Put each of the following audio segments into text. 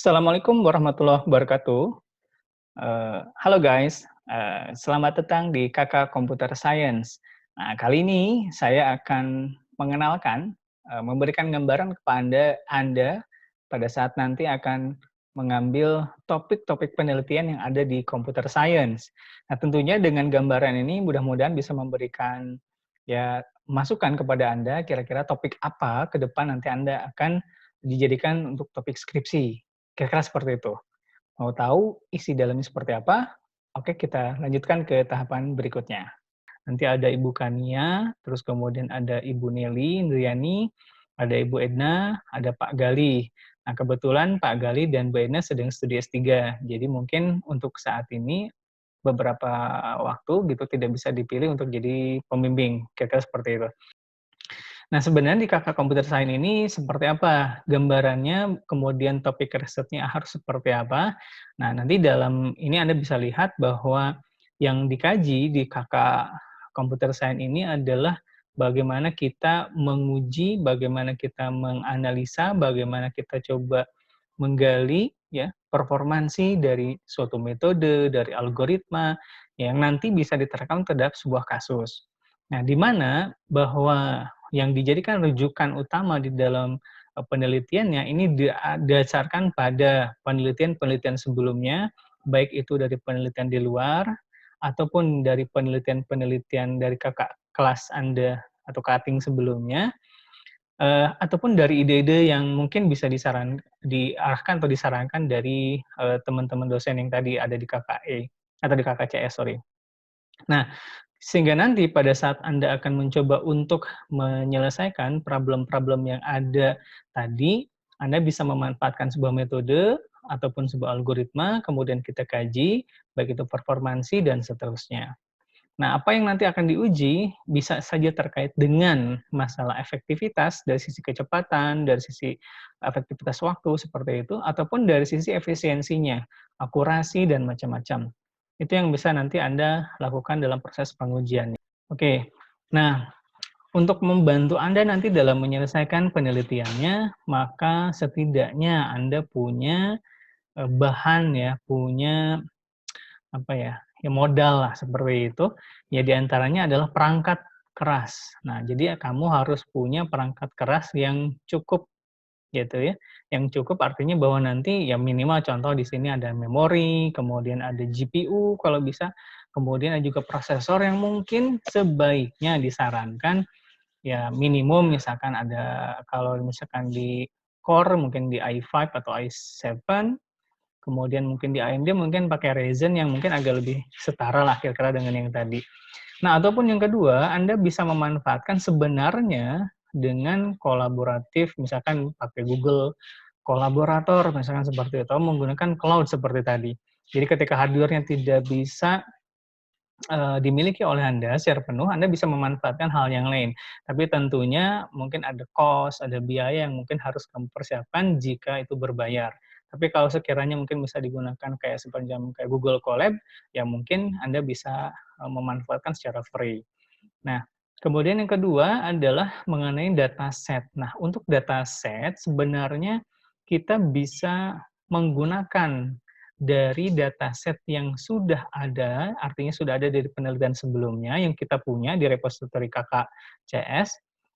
Assalamualaikum warahmatullahi wabarakatuh. Halo guys, selamat datang di Kakak Computer Science. Nah, kali ini saya akan mengenalkan, memberikan gambaran kepada Anda pada saat nanti akan mengambil topik-topik penelitian yang ada di Computer Science. Nah, tentunya dengan gambaran ini mudah-mudahan bisa memberikan ya masukan kepada Anda kira-kira topik apa ke depan nanti Anda akan dijadikan untuk topik skripsi. Kira-kira seperti itu. Mau tahu isi dalamnya seperti apa? Oke, kita lanjutkan ke tahapan berikutnya. Nanti ada Ibu Kania, terus kemudian ada Ibu Neli Indriani, ada Ibu Edna, ada Pak Gali. Nah, kebetulan Pak Gali dan Bu Edna sedang studi S3, jadi mungkin untuk saat ini beberapa waktu gitu tidak bisa dipilih untuk jadi pembimbing, kira-kira seperti itu. Nah, sebenarnya di Kakak Computer Science ini seperti apa gambarannya, kemudian topik risetnya harus seperti apa. Nah, nanti dalam ini Anda bisa lihat bahwa yang dikaji di Kakak Computer Science ini adalah bagaimana kita menguji, bagaimana kita menganalisa, bagaimana kita coba menggali ya performansi dari suatu metode, dari algoritma yang nanti bisa diterapkan terhadap sebuah kasus. Nah, di mana bahwa yang dijadikan rujukan utama di dalam penelitiannya ini didasarkan pada penelitian-penelitian sebelumnya, baik itu dari penelitian di luar ataupun dari penelitian-penelitian dari kakak kelas Anda atau cutting sebelumnya, ataupun dari ide-ide yang mungkin bisa diarahkan atau disarankan dari teman-teman dosen yang tadi ada di KKE atau di KKCS, sorry. Nah, sehingga nanti pada saat Anda akan mencoba untuk menyelesaikan problem-problem yang ada tadi, Anda bisa memanfaatkan sebuah metode ataupun sebuah algoritma, kemudian kita kaji, baik itu performansi dan seterusnya. Nah, apa yang nanti akan diuji bisa saja terkait dengan masalah efektivitas dari sisi kecepatan, dari sisi efektivitas waktu seperti itu, ataupun dari sisi efisiensinya, akurasi dan macam-macam. Itu yang bisa nanti Anda lakukan dalam proses pengujian. Oke, nah untuk membantu Anda nanti dalam menyelesaikan penelitiannya, maka setidaknya Anda punya bahan ya, punya apa ya, ya modal lah seperti itu, ya diantaranya adalah perangkat keras. Nah, jadi ya kamu harus punya perangkat keras yang cukup gitu ya, yang cukup artinya bahwa nanti ya minimal contoh di sini ada memori, kemudian ada GPU kalau bisa, kemudian ada juga prosesor yang mungkin sebaiknya disarankan ya minimum misalkan ada kalau misalkan di core mungkin di i5 atau i7, kemudian mungkin di AMD mungkin pakai Ryzen yang mungkin agak lebih setara lah kira-kira dengan yang tadi. Nah, ataupun yang kedua, Anda bisa memanfaatkan sebenarnya dengan kolaboratif, misalkan pakai Google Kolaborator, misalkan seperti itu, atau menggunakan cloud seperti tadi. Jadi ketika hardware-nya tidak bisa dimiliki oleh Anda secara penuh, Anda bisa memanfaatkan hal yang lain. Tapi tentunya mungkin ada cost, ada biaya yang mungkin harus kamu persiapkan jika itu berbayar. Tapi kalau sekiranya mungkin bisa digunakan kayak sepanjang kayak Google Colab, ya mungkin Anda bisa memanfaatkan secara free. Nah, kemudian yang kedua adalah mengenai dataset. Nah, untuk dataset sebenarnya kita bisa menggunakan dari dataset yang sudah ada, artinya sudah ada dari penelitian sebelumnya yang kita punya di repositori KKCS,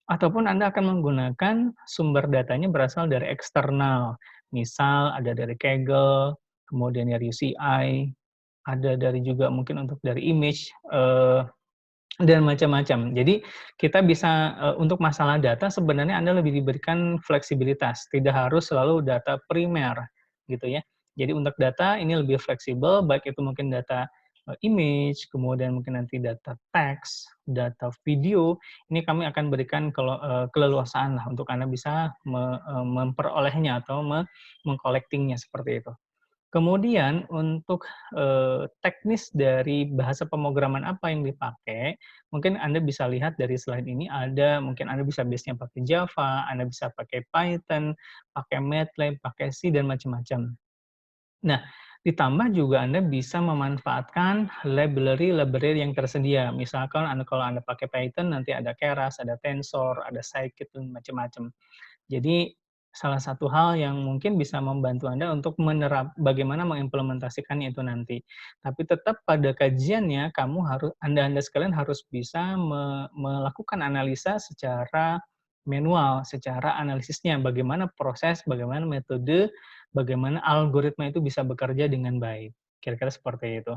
ataupun Anda akan menggunakan sumber datanya berasal dari eksternal. Misal ada dari Kaggle, kemudian dari UCI, ada dari juga mungkin untuk dari image, dan macam-macam. Jadi kita bisa, untuk masalah data sebenarnya Anda lebih diberikan fleksibilitas, tidak harus selalu data primer, gitu ya. Jadi untuk data ini lebih fleksibel, baik itu mungkin data, image, kemudian mungkin nanti data teks, data video, ini kami akan berikan keleluasaan lah untuk Anda bisa memperolehnya atau meng-collecting-nya seperti itu. Kemudian untuk, teknis dari bahasa pemrograman apa yang dipakai, mungkin Anda bisa lihat dari slide ini ada mungkin Anda bisa base-nya pakai Java, Anda bisa pakai Python, pakai MATLAB, pakai C, dan macam-macam. Nah, ditambah juga Anda bisa memanfaatkan library-library yang tersedia. Misalkan kalau Anda pakai Python, nanti ada Keras, ada Tensor, ada Scikit, dan macam-macam. Jadi salah satu hal yang mungkin bisa membantu Anda untuk bagaimana mengimplementasikannya itu nanti. Tapi tetap pada kajiannya kamu Anda sekalian harus bisa melakukan analisa secara manual, secara analisisnya, bagaimana proses, bagaimana metode, bagaimana algoritma itu bisa bekerja dengan baik. Kira-kira seperti itu.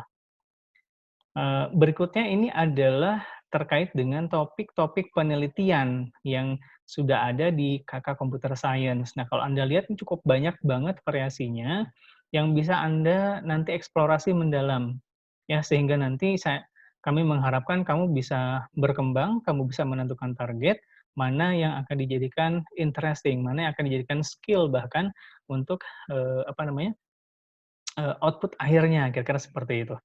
Berikutnya ini adalah terkait dengan topik-topik penelitian yang sudah ada di Kakak Computer Science. Nah, kalau Anda lihat ini cukup banyak banget variasinya yang bisa Anda nanti eksplorasi mendalam. Ya, sehingga nanti kami mengharapkan kamu bisa berkembang, kamu bisa menentukan target, mana yang akan dijadikan interesting, mana yang akan dijadikan skill bahkan untuk, apa namanya, output akhirnya, kira-kira seperti itu.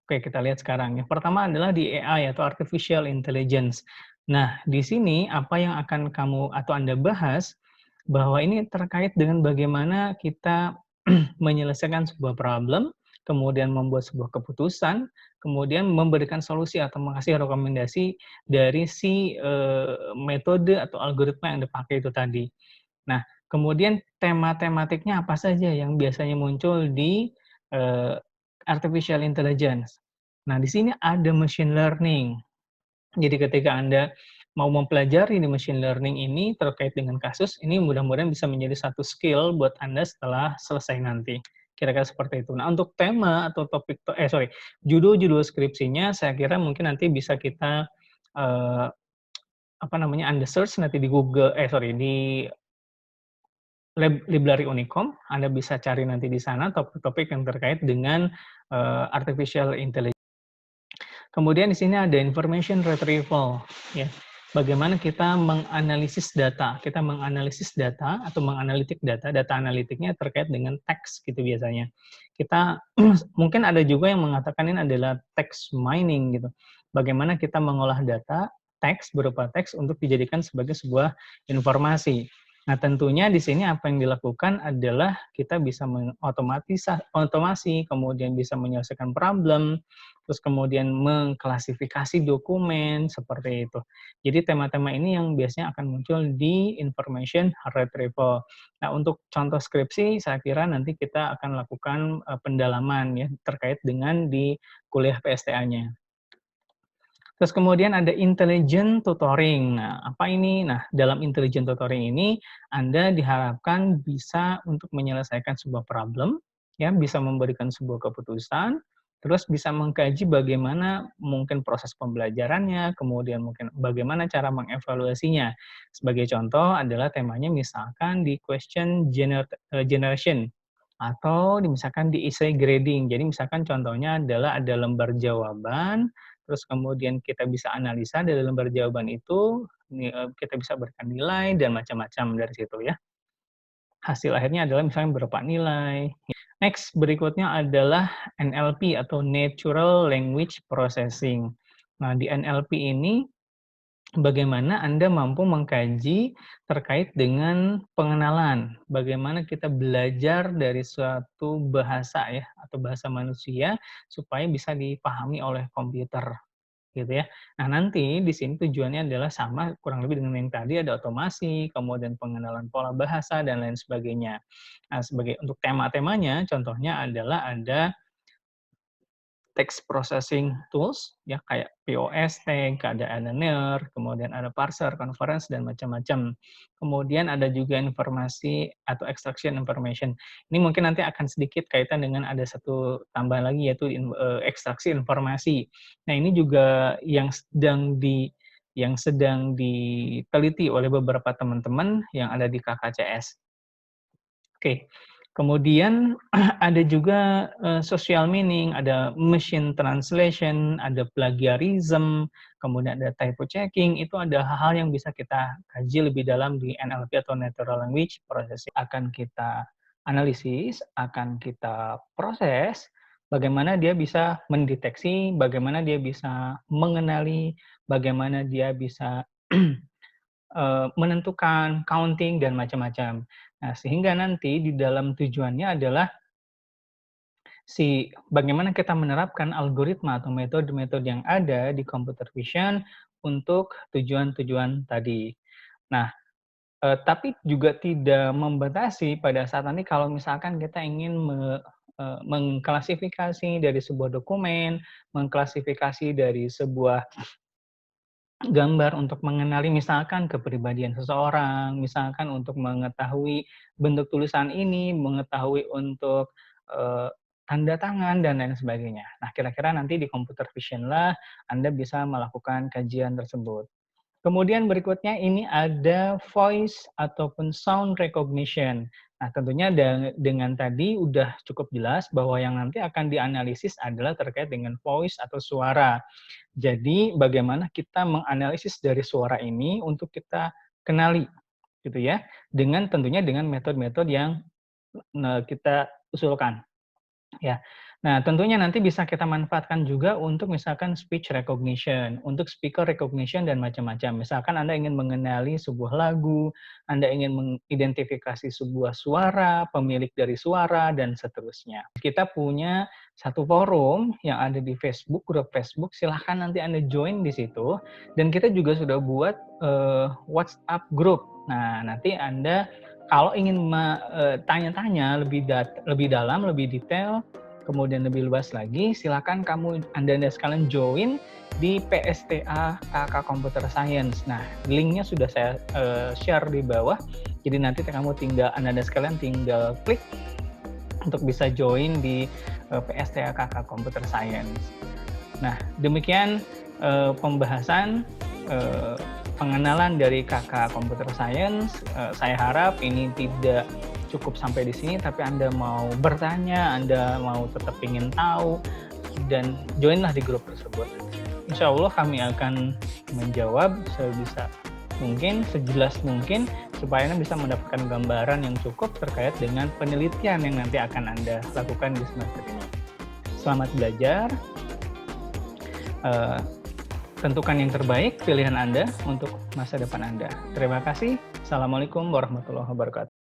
Oke, kita lihat sekarang. Yang pertama adalah di AI atau Artificial Intelligence. Nah, di sini apa yang akan kamu atau Anda bahas, bahwa ini terkait dengan bagaimana kita menyelesaikan sebuah problem, kemudian membuat sebuah keputusan, kemudian memberikan solusi atau mengasih rekomendasi dari si, metode atau algoritma yang dipakai itu tadi. Nah, kemudian tema-tematiknya apa saja yang biasanya muncul di, artificial intelligence. Nah, di sini ada machine learning. Jadi ketika Anda mau mempelajari di machine learning ini terkait dengan kasus, ini mudah-mudahan bisa menjadi satu skill buat Anda setelah selesai nanti. Kira-kira seperti itu. Nah, untuk tema atau judul-judul skripsinya saya kira mungkin nanti bisa kita, eee, apa namanya, Anda search nanti di Google di library Unicom, Anda bisa cari nanti di sana topik-topik yang terkait dengan, artificial intelligence. Kemudian di sini ada information retrieval, ya. Bagaimana kita menganalisis data. Kita menganalisis data atau menganalitik data, data analitiknya terkait dengan teks gitu biasanya. Kita mungkin ada juga yang mengatakan ini adalah text mining gitu. Bagaimana kita mengolah data, teks berupa teks untuk dijadikan sebagai sebuah informasi. Nah, tentunya di sini apa yang dilakukan adalah kita bisa otomasi, kemudian bisa menyelesaikan problem, terus kemudian mengklasifikasi dokumen, seperti itu. Jadi tema-tema ini yang biasanya akan muncul di information retrieval. Nah, untuk contoh skripsi, saya kira nanti kita akan lakukan pendalaman ya terkait dengan di kuliah PSTA-nya. Terus kemudian ada intelligent tutoring. Nah, apa ini? Nah, dalam intelligent tutoring ini Anda diharapkan bisa untuk menyelesaikan sebuah problem, ya, bisa memberikan sebuah keputusan, terus bisa mengkaji bagaimana mungkin proses pembelajarannya, kemudian mungkin bagaimana cara mengevaluasinya. Sebagai contoh adalah temanya misalkan di generation atau misalkan di essay grading. Jadi misalkan contohnya adalah ada lembar jawaban, terus kemudian kita bisa analisa dari lembar jawaban itu, kita bisa berikan nilai dan macam-macam dari situ ya. Hasil akhirnya adalah misalnya berapa nilai. Next, berikutnya adalah NLP atau Natural Language Processing. Nah, di NLP ini bagaimana Anda mampu mengkaji terkait dengan pengenalan, bagaimana kita belajar dari suatu bahasa ya, atau bahasa manusia supaya bisa dipahami oleh komputer, gitu ya. Nah, nanti di sini tujuannya adalah sama kurang lebih dengan yang tadi, ada otomasi, kemudian pengenalan pola bahasa dan lain sebagainya. Nah, untuk tema-temanya contohnya adalah ada text processing tools, ya kayak POS tag, ada annealer, kemudian ada parser, conference, dan macam-macam. Kemudian ada juga informasi atau extraction information. Ini mungkin nanti akan sedikit kaitan dengan ada satu tambahan lagi yaitu ekstraksi informasi. Nah, ini juga yang sedang diteliti oleh beberapa teman-teman yang ada di KKCS. Oke, kemudian ada juga, social meaning, ada machine translation, ada plagiarism, kemudian ada typo checking, itu ada hal-hal yang bisa kita kaji lebih dalam di NLP atau Natural Language Processing. Akan kita analisis, akan kita proses, bagaimana dia bisa mendeteksi, bagaimana dia bisa mengenali, bagaimana dia bisa menentukan, counting, dan macam-macam. Nah, sehingga nanti di dalam tujuannya adalah bagaimana kita menerapkan algoritma atau metode-metode yang ada di computer vision untuk tujuan-tujuan tadi. Nah, tapi juga tidak membatasi pada saat nanti kalau misalkan kita ingin mengklasifikasi dari sebuah dokumen, mengklasifikasi dari sebuah gambar untuk mengenali misalkan kepribadian seseorang, misalkan untuk mengetahui bentuk tulisan ini, mengetahui untuk, tanda tangan dan lain sebagainya. Nah, kira-kira nanti di computer vision-lah Anda bisa melakukan kajian tersebut. Kemudian berikutnya ini ada voice ataupun sound recognition. Nah, tentunya dengan tadi udah cukup jelas bahwa yang nanti akan dianalisis adalah terkait dengan voice atau suara. Jadi bagaimana kita menganalisis dari suara ini untuk kita kenali gitu ya, dengan tentunya dengan metode-metode yang, kita usulkan. Ya. Nah, tentunya nanti bisa kita manfaatkan juga untuk misalkan speech recognition, untuk speaker recognition dan macam-macam. Misalkan Anda ingin mengenali sebuah lagu, Anda ingin mengidentifikasi sebuah suara, pemilik dari suara, dan seterusnya. Kita punya satu forum yang ada di Facebook, grup Facebook, silahkan nanti Anda join di situ. Dan kita juga sudah buat WhatsApp group. Nah, nanti Anda kalau ingin tanya-tanya lebih dalam, lebih detail, kemudian lebih luas lagi, silakan Anda sekalian join di PSTA KK Computer Science. Nah, linknya sudah saya share di bawah. Jadi nanti Anda sekalian tinggal klik untuk bisa join di PSTA KK Computer Science. Nah, demikian pembahasan pengenalan dari KK Computer Science. Saya harap ini tidak cukup sampai di sini, tapi Anda mau bertanya, Anda mau tetap ingin tahu, dan joinlah di grup tersebut. Insya Allah kami akan menjawab sebisa mungkin, sejelas mungkin, supaya Anda bisa mendapatkan gambaran yang cukup terkait dengan penelitian yang nanti akan Anda lakukan di semester ini. Selamat belajar. Tentukan yang terbaik pilihan Anda untuk masa depan Anda. Terima kasih. Assalamualaikum warahmatullahi wabarakatuh.